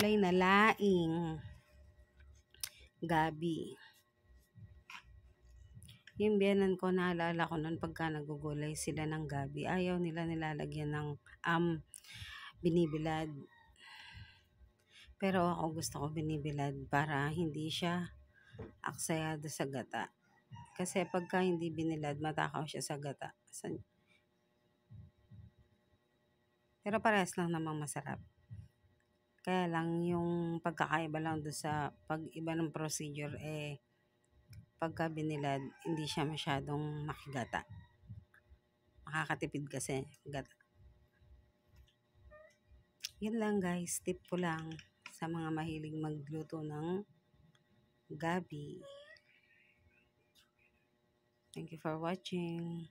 gulay na laing. Gabi. Yung biyanan ko, naalala ko nun pagka nagugulay sila ng gabi, ayaw nila nilalagyan ng binibilad. Pero ako gusto ko binibilad para hindi siya aksayado sa gata. Kasi pagka hindi binilad, matakaw siya sa gata. Pero parehas lang namang masarap. Kaya lang yung pagkakaiba lang doon sa pag-iba ng procedure, pagka binilad, hindi siya masyadong makigata. Makakatipid kasi gata. Yun lang guys, tip ko lang sa mga mahilig magluto ng gabi. Thank you for watching.